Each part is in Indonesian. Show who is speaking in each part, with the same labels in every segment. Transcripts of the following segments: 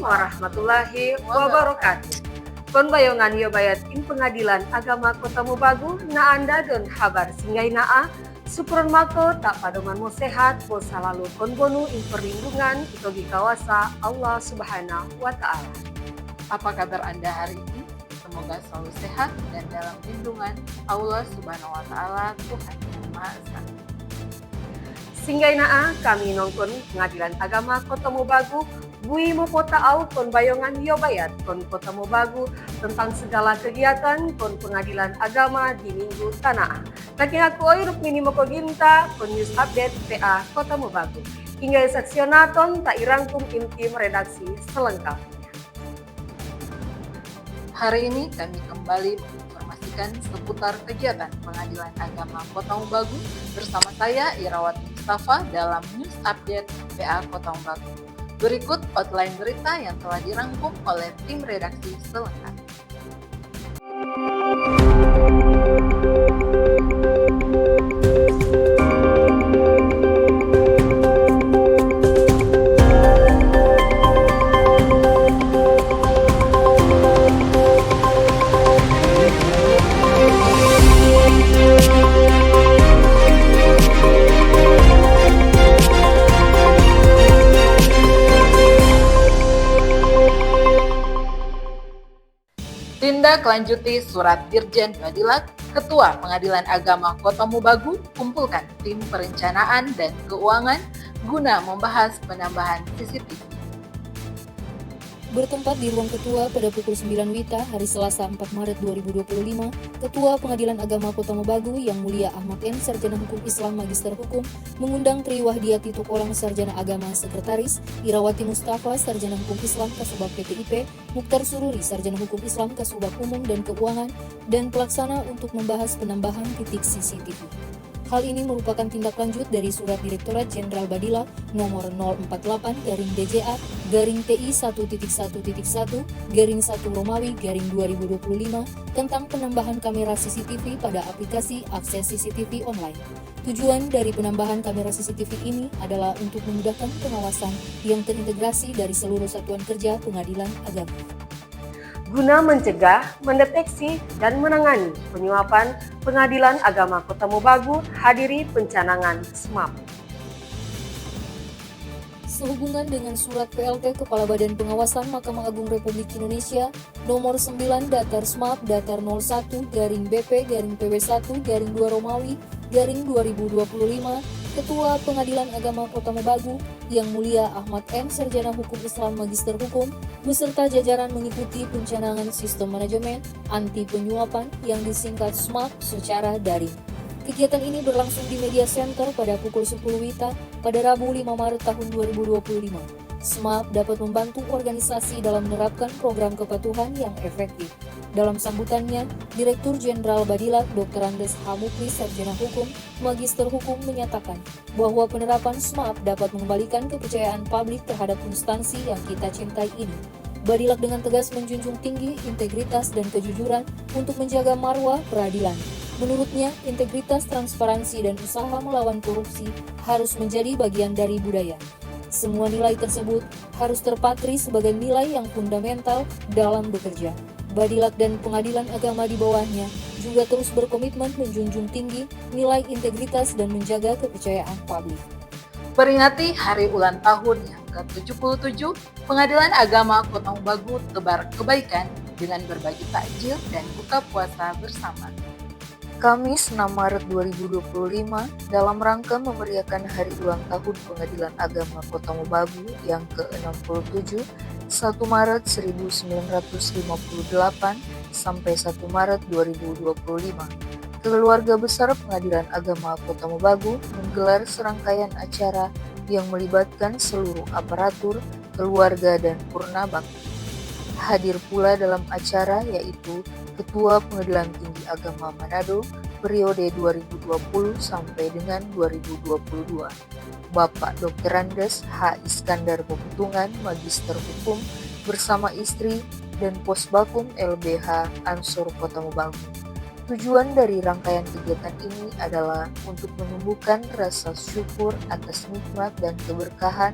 Speaker 1: warahmatullahi wabarakatuh. Konbayongan yo bayat in Pengadilan Agama Kota Mobagu na anda don habar singgay naa syukuron mako tak padoman mo sehat bo selalu konbonu in perlindungan ito di kawasa Allah Subhanahu wa Ta'ala.
Speaker 2: Apa kabar Anda hari ini? Semoga selalu sehat dan dalam lindungan Allah Subhanahu wa Ta'ala, Tuhan Yang Maha Esa.
Speaker 1: Singgay naa kami nongkon Pengadilan Agama Kota Mobagu bui mo po taaw kon bayongan yo bayat kon Kota Mobagu tentang segala kegiatan kon Pengadilan Agama di minggu tanah. Lakin aku oi Rukmini Moko Ginta kon news update PA Kota Mobagu. Hingga seksionaton tak irangkum tim redaksi selengkapnya.
Speaker 2: Hari ini kami kembali menginformasikan seputar kegiatan Pengadilan Agama Kota Mobagu bersama saya Irawati Mustafa dalam News Update PA Kota Mobagu. Berikut outline berita yang telah dirangkum oleh tim redaksi selengkapnya. Tindaklanjuti surat Dirjen Badilak, Ketua Pengadilan Agama Kota Mobagu kumpulkan tim perencanaan dan keuangan guna membahas penambahan CCTV.
Speaker 3: Bertempat di ruang ketua pada pukul 9 WITA hari Selasa 4 Maret 2025, Ketua Pengadilan Agama Kota Mobagu yang mulia Ahmad M. Sarjana Hukum Islam Magister Hukum mengundang Tri Wahdiati Tukolang Sarjana Agama Sekretaris, Irawati Mustafa Sarjana Hukum Islam Kasubag PTIP, Mukhtar Sururi Sarjana Hukum Islam Kasubag Umum dan Keuangan, dan pelaksana untuk membahas penambahan titik CCTV. Hal ini merupakan tindak lanjut dari Surat Direktorat Jenderal Badilak nomor 048/DJA/TI 1.1.1/1 tentang penambahan kamera CCTV pada aplikasi akses CCTV online. Tujuan dari penambahan kamera CCTV ini adalah untuk memudahkan pengawasan yang terintegrasi dari seluruh satuan kerja Pengadilan Agama.
Speaker 1: Guna mencegah, mendeteksi, dan menangani penyuapan Pengadilan Agama Kota Mobagu hadiri pencanangan SMAP.
Speaker 3: Sehubungan dengan Surat PLT Kepala Badan Pengawasan Mahkamah Agung Republik Indonesia nomor 9 Datar SMAP Datar 01-BP-PW1-2 Ketua Pengadilan Agama Kota Mobagu yang mulia Ahmad M. Sarjana Hukum Islam Magister Hukum beserta jajaran mengikuti pencanangan sistem manajemen anti penyuapan yang disingkat SMAP secara daring. Kegiatan ini berlangsung di Media Center pada pukul 10 WITA pada Rabu 5 Maret tahun 2025. SMAP dapat membantu organisasi dalam menerapkan program kepatuhan yang efektif. Dalam sambutannya, Direktur Jenderal Badilak Dr. Andes H. Mukri Sarjana Hukum, Magister Hukum menyatakan bahwa penerapan SMAP dapat mengembalikan kepercayaan publik terhadap instansi yang kita cintai ini. Badilak dengan tegas menjunjung tinggi integritas dan kejujuran untuk menjaga marwah peradilan. Menurutnya, integritas, transparansi, dan usaha melawan korupsi harus menjadi bagian dari budaya. Semua nilai tersebut harus terpatri sebagai nilai yang fundamental dalam bekerja. Badilak dan pengadilan agama di bawahnya juga terus berkomitmen menjunjung tinggi nilai integritas dan menjaga kepercayaan publik.
Speaker 2: Peringati hari ulang tahun yang ke-77, Pengadilan Agama Kota Mobagu tebar kebaikan dengan berbagi takjil dan buka puasa bersama. Kamis 6 Maret 2025 dalam rangka memeriahkan hari ulang tahun Pengadilan Agama Kota Mobagu yang ke-67 1 Maret 1958 sampai 1 Maret 2025. Keluarga besar Pengadilan Agama Kota Mobagu menggelar serangkaian acara yang melibatkan seluruh aparatur, keluarga, dan purna bakti. Hadir pula dalam acara yaitu Ketua Pengadilan Tinggi Agama Manado periode 2020 sampai dengan 2022, Bapak Dr. Andes H. Iskandar Peputungan, Magister Hukum, bersama istri dan Posbakum LBH Ansor Kota Mobagu. Tujuan dari rangkaian kegiatan ini adalah untuk menumbuhkan rasa syukur atas nikmat dan keberkahan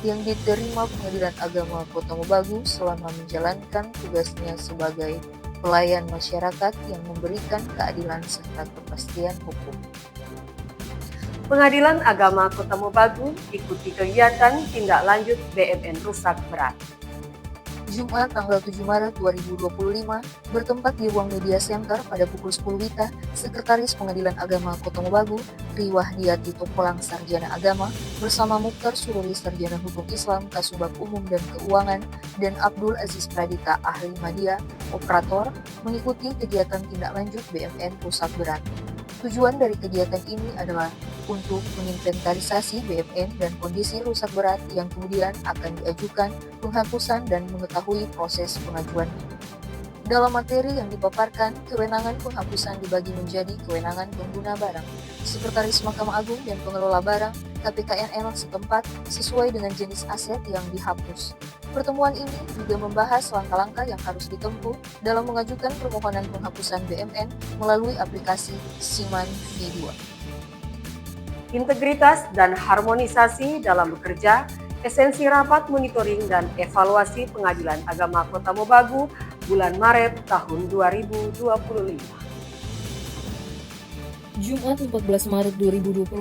Speaker 2: yang diterima Pengadilan Agama Kota Mobagu selama menjalankan tugasnya sebagai pelayan masyarakat yang memberikan keadilan serta kepastian hukum.
Speaker 1: Pengadilan Agama Kota Mobagu ikuti kegiatan tindak lanjut BMN rusak berat.
Speaker 2: Jumat tanggal 7 Maret 2025 bertempat di ruang media center pada pukul 10 WITA, Sekretaris Pengadilan Agama Kota Mobagu, Tri Wahdiati Tokolang Sarjana Agama bersama Mukhtar Sururi Sarjana Hukum Islam Kasubag Umum dan Keuangan dan Abdul Aziz Pradita Ahli Media Operator mengikuti kegiatan tindak lanjut BMN rusak berat. Tujuan dari kegiatan ini adalah untuk menginventarisasi BMN dan kondisi rusak berat yang kemudian akan diajukan penghapusan dan mengetahui proses pengajuannya. Dalam materi yang dipaparkan, kewenangan penghapusan dibagi menjadi kewenangan pengguna barang, Sekretaris Mahkamah Agung dan pengelola barang, KPKNL setempat sesuai dengan jenis aset yang dihapus. Pertemuan ini juga membahas langkah-langkah yang harus ditempuh dalam mengajukan permohonan penghapusan BMN melalui aplikasi Siman V2.
Speaker 1: Integritas dan harmonisasi dalam bekerja, esensi rapat monitoring dan evaluasi Pengadilan Agama Kota Mobagu bulan Maret tahun 2025.
Speaker 3: Jumat 14 Maret 2025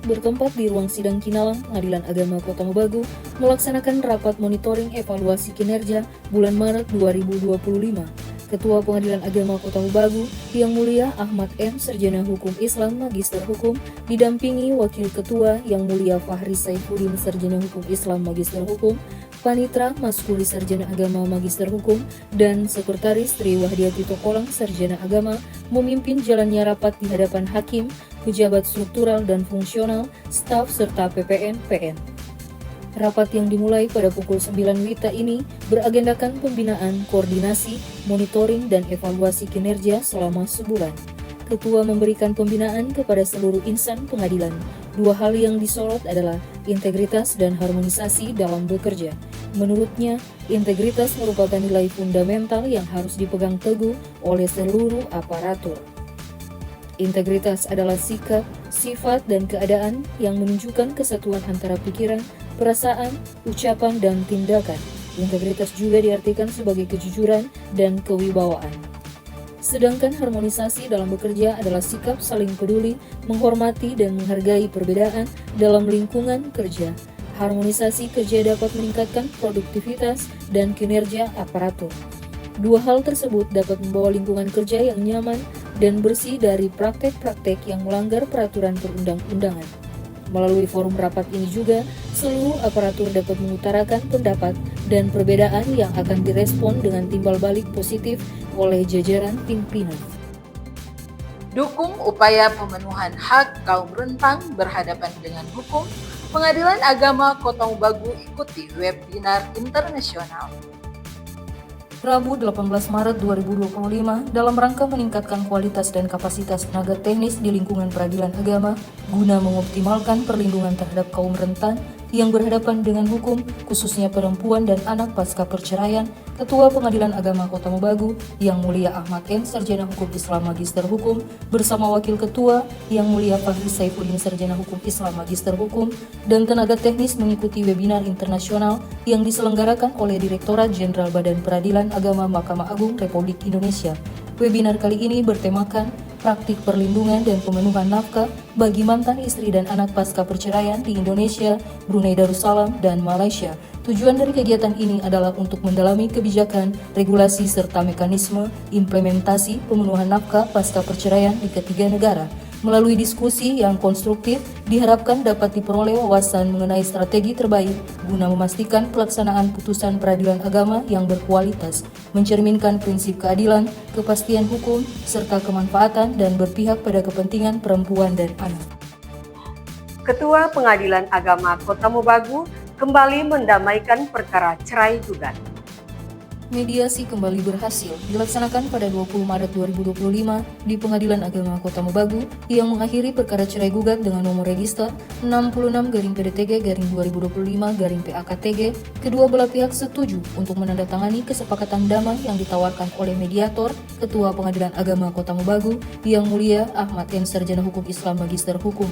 Speaker 3: bertempat di ruang sidang Kinalang Pengadilan Agama Kota Mobagu melaksanakan rapat monitoring evaluasi kinerja bulan Maret 2025. Ketua Pengadilan Agama Kota Mobagu Yang Mulia Ahmad M. Sarjana Hukum Islam Magister Hukum didampingi Wakil Ketua Yang Mulia Fahri Saifuddin Sarjana Hukum Islam Magister Hukum, Panitra Maskuli Sarjana Agama Magister Hukum, dan Sekretaris Tri Wahdiati Tokolang Sarjana Agama memimpin jalannya rapat di hadapan hakim, pejabat struktural dan fungsional, staf serta PPN-PN. Rapat yang dimulai pada pukul 9 WITA ini beragendakan pembinaan, koordinasi, monitoring, dan evaluasi kinerja selama sebulan. Ketua memberikan pembinaan kepada seluruh insan pengadilan. Dua hal yang disorot adalah integritas dan harmonisasi dalam bekerja. Menurutnya, integritas merupakan nilai fundamental yang harus dipegang teguh oleh seluruh aparatur. Integritas adalah sikap, sifat, dan keadaan yang menunjukkan kesatuan antara pikiran, perasaan, ucapan, dan tindakan. Integritas juga diartikan sebagai kejujuran dan kewibawaan. Sedangkan harmonisasi dalam bekerja adalah sikap saling peduli, menghormati, dan menghargai perbedaan dalam lingkungan kerja. Harmonisasi kerja dapat meningkatkan produktivitas dan kinerja aparatur. Dua hal tersebut dapat membawa lingkungan kerja yang nyaman dan bersih dari praktek-praktek yang melanggar peraturan perundang-undangan. Melalui forum rapat ini juga, seluruh aparatur dapat mengutarakan pendapat dan perbedaan yang akan direspon dengan timbal balik positif oleh jajaran pimpinan.
Speaker 4: Dukung upaya pemenuhan hak kaum rentang berhadapan dengan hukum, Pengadilan Agama Kota Mobagu ikuti webinar internasional.
Speaker 3: Rabu 18 Maret 2025 dalam rangka meningkatkan kualitas dan kapasitas tenaga teknis di lingkungan peradilan agama guna mengoptimalkan perlindungan terhadap kaum rentan yang berhadapan dengan hukum, khususnya perempuan dan anak pasca perceraian, Ketua Pengadilan Agama Kota Mobagu Yang Mulia Ahmad M. Sarjana Hukum Islam Magister Hukum bersama Wakil Ketua Yang Mulia Fahri Saifuddin Sarjana Hukum Islam Magister Hukum dan tenaga teknis mengikuti webinar internasional yang diselenggarakan oleh Direktorat Jenderal Badan Peradilan Agama Mahkamah Agung Republik Indonesia. Webinar kali ini bertemakan praktik perlindungan dan pemenuhan nafkah bagi mantan istri dan anak pasca perceraian di Indonesia, Brunei Darussalam, dan Malaysia. Tujuan dari kegiatan ini adalah untuk mendalami kebijakan, regulasi, serta mekanisme implementasi pemenuhan nafkah pasca perceraian di ketiga negara. Melalui diskusi yang konstruktif, diharapkan dapat diperoleh wawasan mengenai strategi terbaik guna memastikan pelaksanaan putusan peradilan agama yang berkualitas, mencerminkan prinsip keadilan, kepastian hukum, serta kemanfaatan dan berpihak pada kepentingan perempuan dan anak.
Speaker 1: Ketua Pengadilan Agama Kota Mobagu kembali mendamaikan perkara cerai gugat.
Speaker 3: Mediasi kembali berhasil dilaksanakan pada 20 Maret 2025 di Pengadilan Agama Kota Mobagu yang mengakhiri perkara cerai gugat dengan nomor register 66-PDTG-2025-PAKTG. Kedua belah pihak setuju untuk menandatangani kesepakatan damai yang ditawarkan oleh mediator Ketua Pengadilan Agama Kota Mobagu Yang Mulia Ahmad M. Sarjana Hukum Islam Magister Hukum.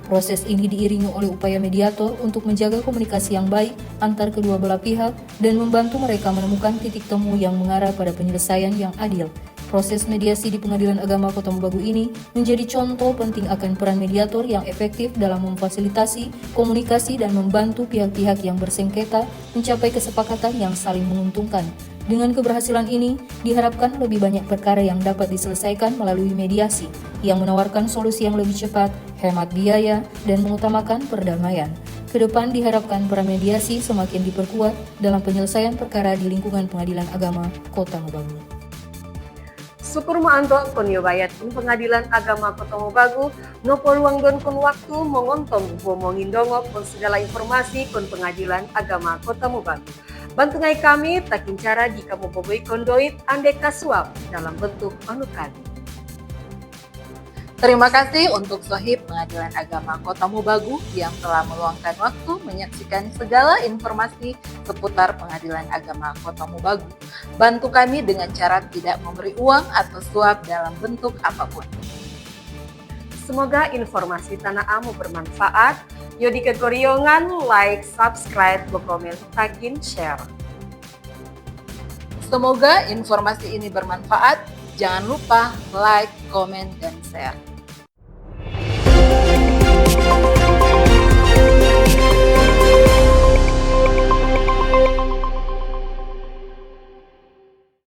Speaker 3: Proses ini diiringi oleh upaya mediator untuk menjaga komunikasi yang baik antar kedua belah pihak dan membantu mereka menemukan titik temu yang mengarah pada penyelesaian yang adil. Proses mediasi di Pengadilan Agama Kota Mobagu ini menjadi contoh penting akan peran mediator yang efektif dalam memfasilitasi komunikasi dan membantu pihak-pihak yang bersengketa mencapai kesepakatan yang saling menguntungkan. Dengan keberhasilan ini, diharapkan lebih banyak perkara yang dapat diselesaikan melalui mediasi, yang menawarkan solusi yang lebih cepat, hemat biaya, dan mengutamakan perdamaian. Kedepan diharapkan peran mediasi semakin diperkuat dalam penyelesaian perkara di lingkungan Pengadilan Agama Kota Mobagu.
Speaker 1: Syukur maanto kon yobayat kun Pengadilan Agama Kota Mobagu nopo luang don kun waktu mengontong bomongin dongok kon segala informasi kon Pengadilan Agama Kota Mobagu. Bantu ngai kami takin cara jika mau boboi kondoit andeka suap dalam bentuk panukan.
Speaker 4: Terima kasih untuk Sohib Pengadilan Agama Kota Mobagu yang telah meluangkan waktu menyaksikan segala informasi seputar Pengadilan Agama Kota Mobagu. Bantu kami dengan cara tidak memberi uang atau suap dalam bentuk apapun.
Speaker 1: Semoga informasi Tanah Amu bermanfaat. Yodi kekoriongan, like, subscribe, komen, takin, share.
Speaker 4: Semoga informasi ini bermanfaat. Jangan lupa like, komen, dan share.